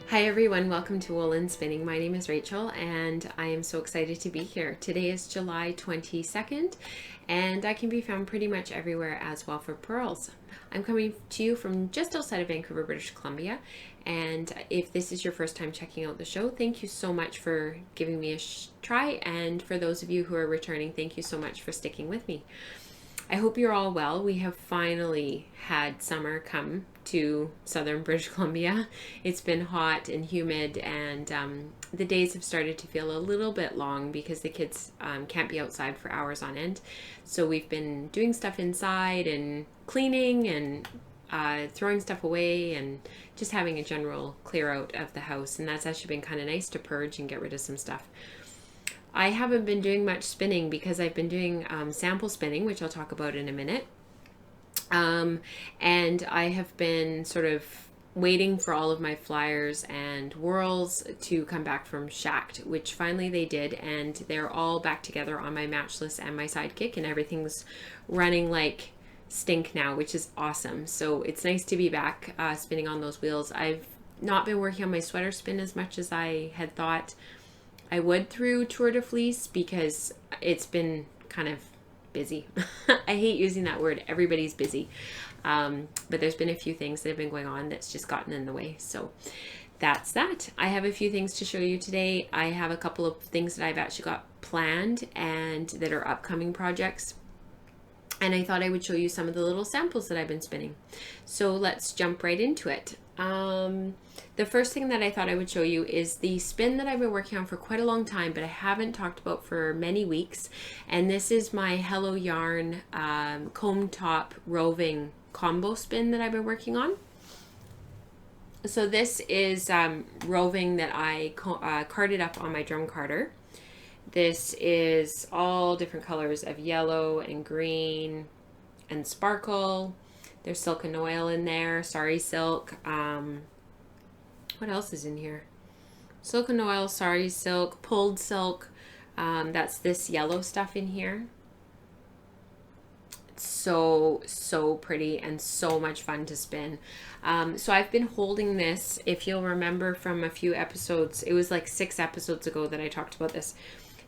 Hi everyone, welcome to Wool and Spinning. My name is Rachel and I am so excited to be here. Today is July 22nd and I can be found pretty much everywhere as well for pearls. I'm coming to you from just outside of Vancouver, British Columbia, and if this is your first time checking out the show, thank you so much for giving me a try, and for those of you who are returning, thank you so much for sticking with me. I hope you're all well. We have finally had summer come to southern British Columbia. It's been hot and humid, and the days have started to feel a little bit long because the kids can't be outside for hours on end. So we've been doing stuff inside and cleaning and throwing stuff away and just having a general clear out of the house. And that's actually been kind of nice to purge and get rid of some stuff. I haven't been doing much spinning because I've been doing sample spinning, which I'll talk about in a minute. And I have been sort of waiting for all of my flyers and whorls to come back from Schacht, which finally they did, and they're all back together on my matchless and my sidekick, and everything's running like stink now, which is awesome. So it's nice to be back spinning on those wheels. I've not been working on my sweater spin as much as I had thought I would through Tour de Fleece because it's been kind of busy. I hate using that word. Everybody's busy. But there's been a few things that have been going on that's just gotten in the way. So that's that. I have a few things to show you today. I have a couple of things that I've actually got planned and that are upcoming projects. And I thought I would show you some of the little samples that I've been spinning. So let's jump right into it. The first thing that I thought I would show you is the spin that I've been working on for quite a long time, but I haven't talked about for many weeks. And this is my Hello Yarn comb top roving combo spin that I've been working on. So this is roving that I carded up on my drum carder. This is all different colors of yellow and green and sparkle. There's silk and oil in there, sari silk. What else is in here? Silk and oil, sari silk, pulled silk. That's this yellow stuff in here. It's so pretty and so much fun to spin. So I've been holding this, if you'll remember from a few episodes, it was like 6 episodes ago that I talked about this.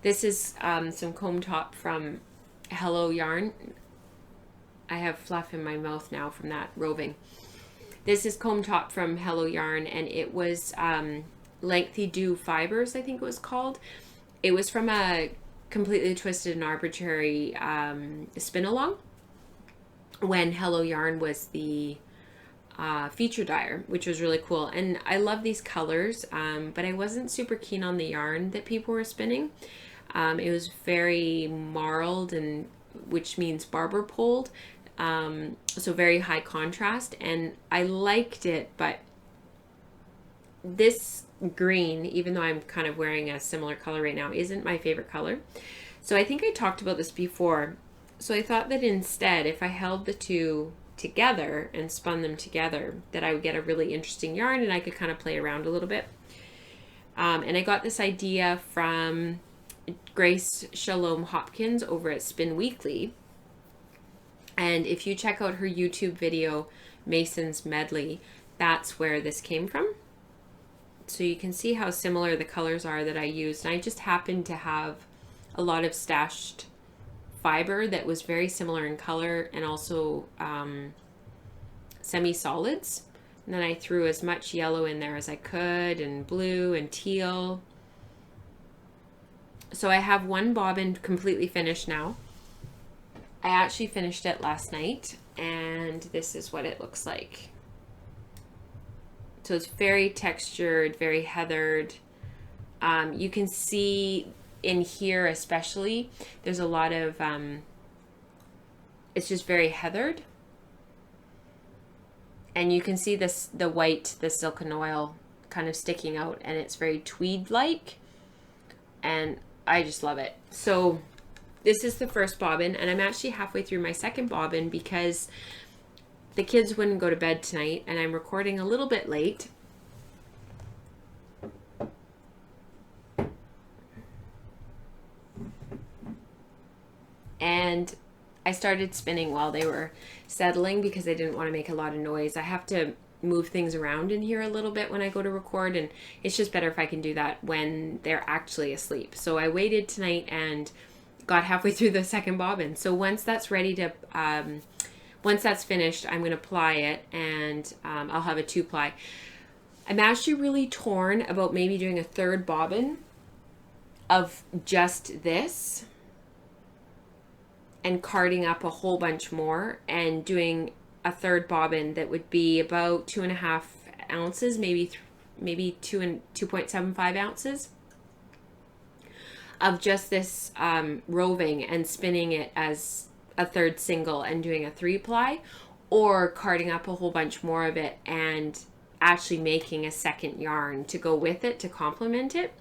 This is some comb top from Hello Yarn. I have fluff in my mouth now from that roving. This is comb top from Hello Yarn, and it was Lengthy Dew Fibers, I think it was called. It was from a Completely Twisted and Arbitrary spin along when Hello Yarn was the feature dyer, which was really cool. And I love these colors, but I wasn't super keen on the yarn that people were spinning. It was very marled, and which means barber poled, so very high contrast, and I liked it, but this green, even though I'm kind of wearing a similar color right now, isn't my favorite color. So I think I talked about this before. So I thought that instead, if I held the two together and spun them together, that I would get a really interesting yarn and I could kind of play around a little bit. And I got this idea from Grace Shalom Hopkins over at Spin Weekly. And if you check out her YouTube video, Mason's Medley, that's where this came from. So you can see how similar the colors are that I used. And I just happened to have a lot of stashed fiber that was very similar in color and also semi-solids. And then I threw as much yellow in there as I could, and blue and teal. So I have one bobbin completely finished now. I actually finished it last night, and this is what it looks like. So it's very textured, very heathered. You can see in here especially, there's a lot of, it's just very heathered. And you can see this, the white, the silk and oil kind of sticking out, and it's very tweed-like. And I just love it. So this is the first bobbin, and I'm actually halfway through my second bobbin because the kids wouldn't go to bed tonight, and I'm recording a little bit late. And I started spinning while they were settling because I didn't want to make a lot of noise. I have to move things around in here a little bit when I go to record, and it's just better if I can do that when they're actually asleep. So I waited tonight and got halfway through the second bobbin. So once that's ready to, once that's finished, I'm going to ply it, and I'll have a 2-ply. I'm actually really torn about maybe doing a third bobbin of just this and carding up a whole bunch more and doing a third bobbin that would be about 2.5 ounces, maybe 2.75 ounces of just this roving, and spinning it as a third single and doing a 3-ply, or carding up a whole bunch more of it and actually making a second yarn to go with it to complement it.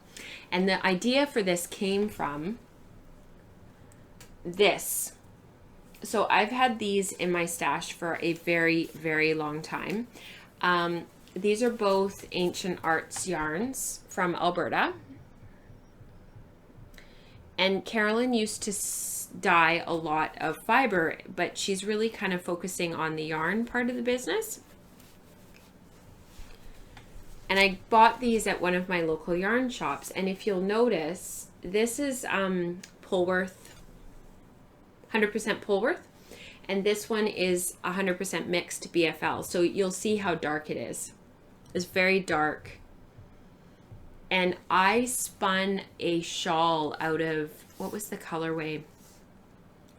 And the idea for this came from this. So I've had these in my stash for a very, very long time. These are both Ancient Arts yarns from Alberta. And Carolyn used to dye a lot of fiber, but she's really kind of focusing on the yarn part of the business. And I bought these at one of my local yarn shops. And if you'll notice, this is Polworth, 100% Polworth. And this one is 100% mixed BFL. So you'll see how dark it is. It's very dark. And I spun a shawl out of, what was the colorway?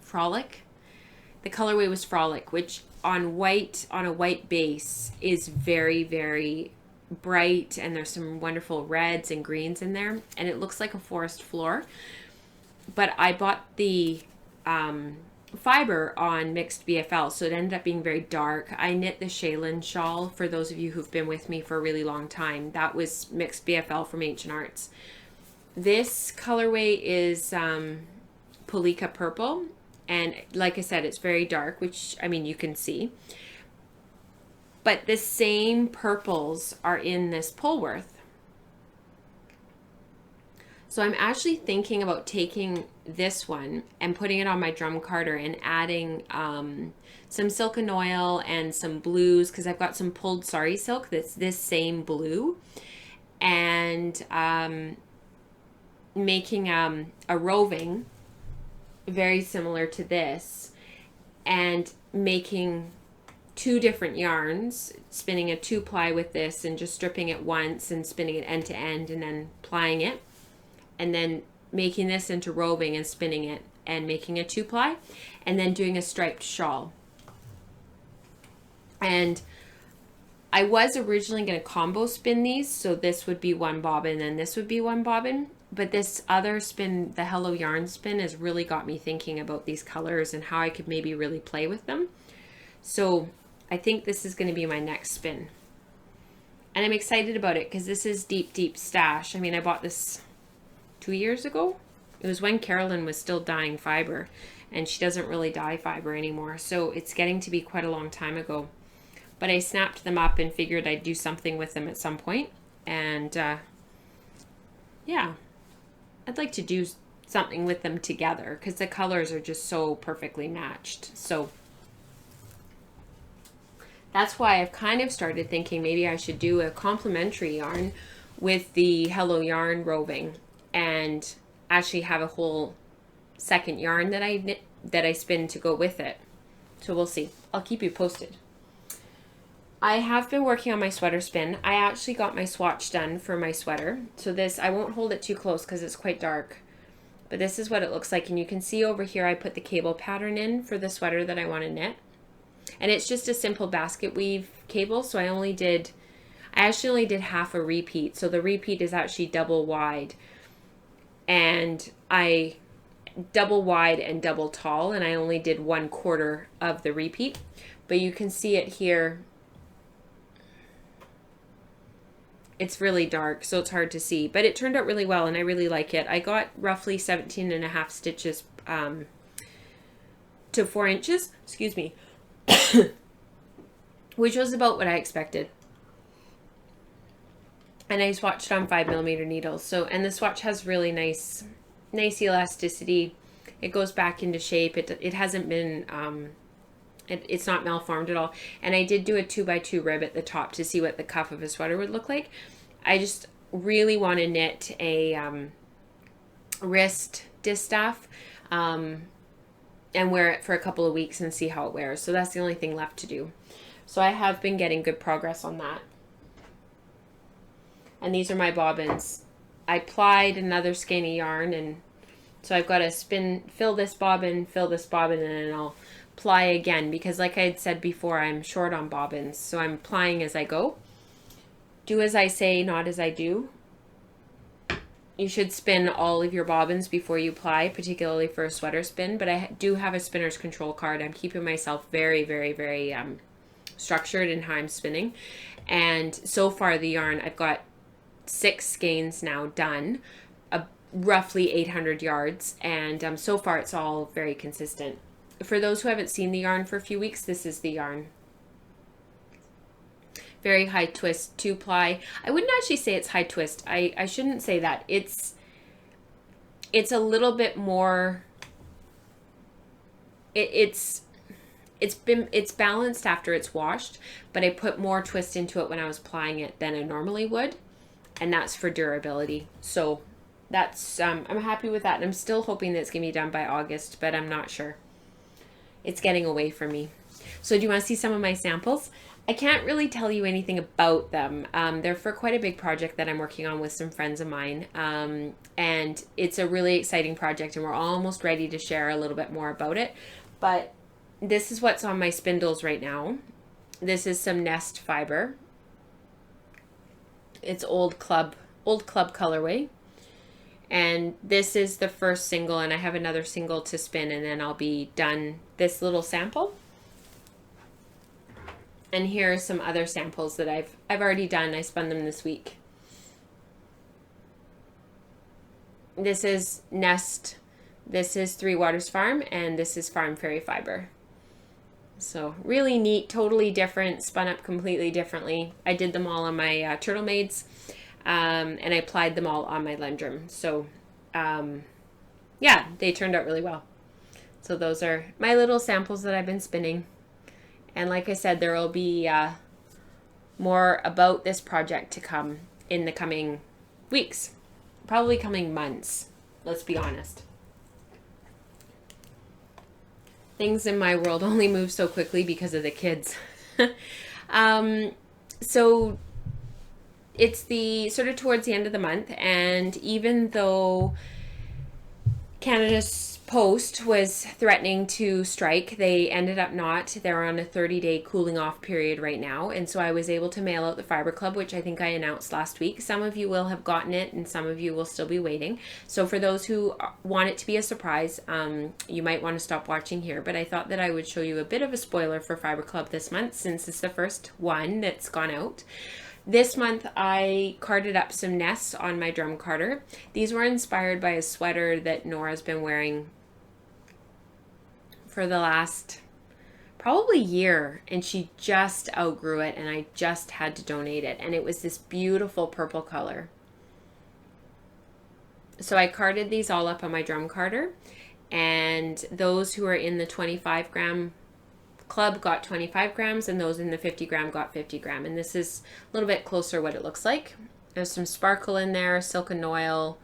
Frolic. The colorway was Frolic, which on a white base is very, very bright, and there's some wonderful reds and greens in there, and it looks like a forest floor. But I bought the fiber on mixed BFL, so it ended up being very dark. I knit the Shaylin shawl, for those of you who've been with me for a really long time. That was mixed BFL from Ancient Arts. This colorway is Polika Purple, and like I said, it's very dark, which, I mean, you can see. But the same purples are in this Polworth. So I'm actually thinking about taking this one and putting it on my drum carder and adding some silken oil and some blues, because I've got some pulled sari silk that's this same blue, and making a roving very similar to this, and making 2 different yarns, spinning a 2-ply with this and just stripping it once and spinning it end to end and then plying it, and then making this into roving and spinning it and making a 2-ply, and then doing a striped shawl. And I was originally going to combo spin these, so this would be 1 bobbin and this would be 1 bobbin, but this other spin, the Hello Yarn spin, has really got me thinking about these colors and how I could maybe really play with them. So I think this is going to be my next spin. And I'm excited about it because this is deep, deep stash. I mean, I bought this 2 years ago. It was when Carolyn was still dyeing fiber, and she doesn't really dye fiber anymore. So it's getting to be quite a long time ago. But I snapped them up and figured I'd do something with them at some point. And yeah, I'd like to do something with them together because the colors are just so perfectly matched. So that's why I've kind of started thinking maybe I should do a complementary yarn with the Hello Yarn roving, and actually have a whole second yarn that I spin to go with it. So we'll see. I'll keep you posted. I have been working on my sweater spin. I actually got my swatch done for my sweater. So this, I won't hold it too close because it's quite dark, but this is what it looks like. And you can see over here I put the cable pattern in for the sweater that I want to knit. And it's just a simple basket weave cable, so I actually only did half a repeat. So the repeat is actually double wide. And I double wide and double tall, and I only did 1/4 of the repeat. But you can see it here. It's really dark, so it's hard to see. But it turned out really well, and I really like it. I got roughly 17.5 stitches to 4 inches. Excuse me. Which was about what I expected. And I swatched on 5mm needles. So, and the swatch has really nice elasticity. It goes back into shape. It hasn't been It's not malformed at all. And I did do a 2x2 rib at the top to see what the cuff of a sweater would look like. I just really want to knit a wrist distaff and wear it for a couple of weeks and see how it wears. So that's the only thing left to do. So I have been getting good progress on that. And these are my bobbins. I plied another skein of yarn, and so I've got to fill this bobbin, and then I'll ply again, because like I had said before, I'm short on bobbins, so I'm plying as I go. Do as I say, not as I do. You should spin all of your bobbins before you ply, particularly for a sweater spin, but I do have a spinner's control card. I'm keeping myself very, very, very structured in how I'm spinning. And so far the yarn, I've got 6 skeins now done, roughly 800 yards, and so far it's all very consistent. For those who haven't seen the yarn for a few weeks, this is the yarn. Very high twist, 2-ply. I wouldn't actually say it's high twist. I shouldn't say that. It's a little bit more, it's balanced after it's washed, but I put more twist into it when I was plying it than I normally would, and that's for durability. So that's I'm happy with that, and I'm still hoping that it's gonna be done by August, but I'm not sure. It's getting away from me. So do you want to see some of my samples? I can't really tell you anything about them. They're for quite a big project that I'm working on with some friends of mine, and it's a really exciting project, and we're almost ready to share a little bit more about it. But this is what's on my spindles right now. This is some nest fiber. It's old club colorway. And this is the first single, and I have another single to spin, and then I'll be done this little sample. And here are some other samples that I've already done. I spun them this week. This is Nest. This is Three Waters Farm, and this is Farm Fairy Fiber. So really neat, totally different, spun up completely differently. I did them all on my Turtle Maids, and I applied them all on my Lendrum. So yeah, they turned out really well. So those are my little samples that I've been spinning. And like I said, there will be more about this project to come in the coming weeks, probably coming months, let's be honest. Things in my world only move so quickly because of the kids. So it's the sort of towards the end of the month, and even though Canada's Post was threatening to strike, they ended up not. They're on a 30-day cooling off period right now, and so I was able to mail out the Fiber Club, which I think I announced last week. Some of you will have gotten it, and some of you will still be waiting. So for those who want it to be a surprise, you might want to stop watching here, but I thought that I would show you a bit of a spoiler for Fiber Club this month, since it's the first one that's gone out. This month I carded up some nests on my drum carder. These were inspired by a sweater that Nora's been wearing for the last probably year, and she just outgrew it, and I just had to donate it, and it was this beautiful purple color. So I carded these all up on my drum carder, and those who are in the 25-gram club got 25 grams, and those in the 50 gram got 50 gram. And this is a little bit closer what it looks like. There's some sparkle in there, silken oil,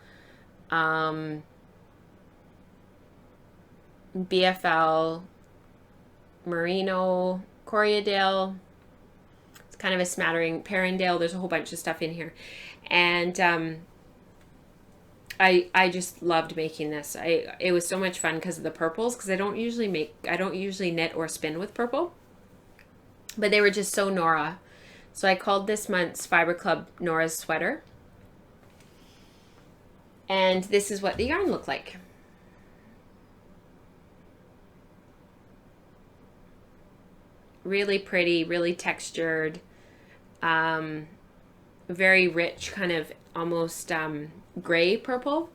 BFL, merino, Corriedale. It's kind of a smattering, Perrindale. There's a whole bunch of stuff in here, and I just loved making this. It was so much fun because of the purples, because I don't usually knit or spin with purple, but they were just so Nora. So I called this month's Fiber Club Nora's Sweater, and this is what the yarn looked like. Really pretty, really textured, very rich, kind of almost gray purple.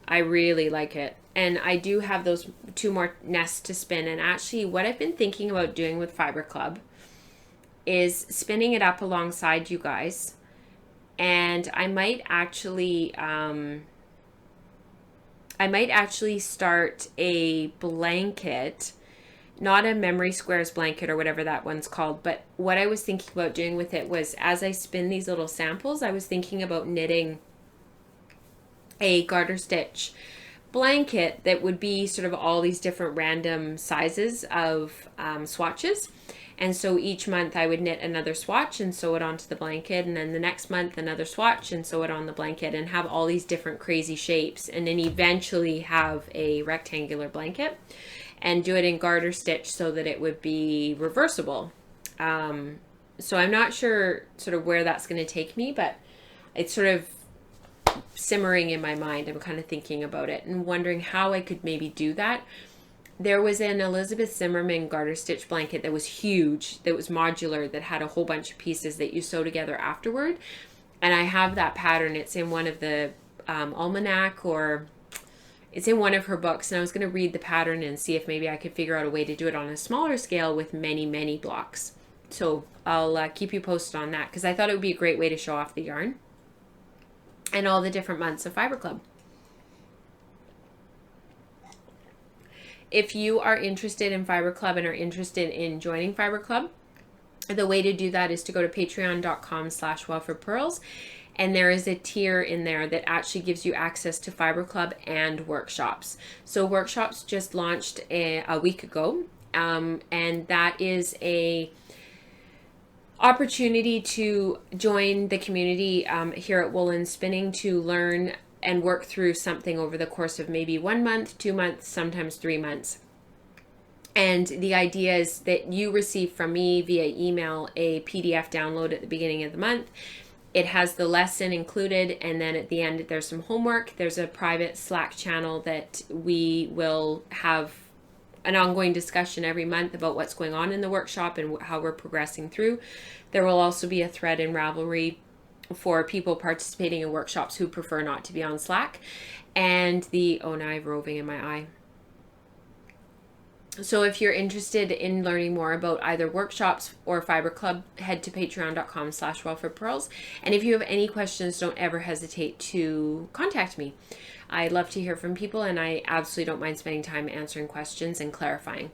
I really like it. And I do have those 2 more nests to spin. And actually what I've been thinking about doing with Fiber Club is spinning it up alongside you guys. And I might actually start a blanket not a memory squares blanket or whatever that one's called, but what I was thinking about doing with it was, as I spin these little samples, I was thinking about knitting a garter stitch blanket that would be sort of all these different random sizes of swatches. And so each month I would knit another swatch and sew it onto the blanket, and then the next month another swatch and sew it on the blanket, and have all these different crazy shapes, and then eventually have a rectangular blanket and do it in garter stitch so that it would be reversible. So I'm not sure sort of where that's going to take me, but it's sort of simmering in my mind. I'm kind of thinking about it and wondering how I could maybe do that. There was an Elizabeth Zimmerman garter stitch blanket that was huge, that was modular, that had a whole bunch of pieces that you sew together afterward. And I have that pattern. It's in one of the almanac, or it's in one of her books. And I was going to read the pattern and see if maybe I could figure out a way to do it on a smaller scale with many, many blocks. So I'll keep you posted on that, because I thought it would be a great way to show off the yarn and all the different months of Fiber Club. If you are interested in Fiber Club and are interested in joining Fiber Club, the way to do that is to go to patreon.com/wellforpearls, and there is a tier in there that actually gives you access to Fiber Club and workshops. So workshops just launched a week ago, and that is a opportunity to join the community here at Woolen Spinning to learn and work through something over the course of maybe 1 month, 2 months, sometimes 3 months. And the idea is that you receive from me via email a PDF download at the beginning of the month. It has the lesson included, and then at the end there's some homework. There's a private Slack channel that we will have an ongoing discussion every month about what's going on in the workshop and how we're progressing through. There will also be a thread in Ravelry for people participating in workshops who prefer not to be on Slack. And now I have roving in my eye. So if you're interested in learning more about either workshops or Fiber Club, head to patreon.com/wellforpearls. And if you have any questions, don't ever hesitate to contact me. I love to hear from people, and I absolutely don't mind spending time answering questions and clarifying.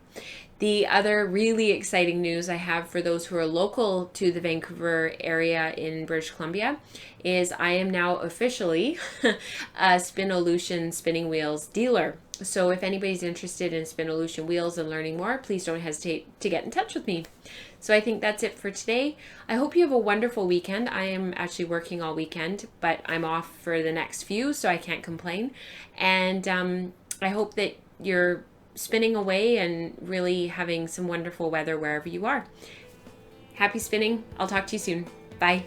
The other really exciting news I have for those who are local to the Vancouver area in British Columbia is I am now officially a Spindle spinning wheels dealer. So if anybody's interested in Spindle wheels and learning more, please don't hesitate to get in touch with me. So I think that's it for today. I hope you have a wonderful weekend. I am actually working all weekend, but I'm off for the next few, so I can't complain. And I hope that you're spinning away and really having some wonderful weather wherever you are. Happy spinning. I'll talk to you soon. Bye.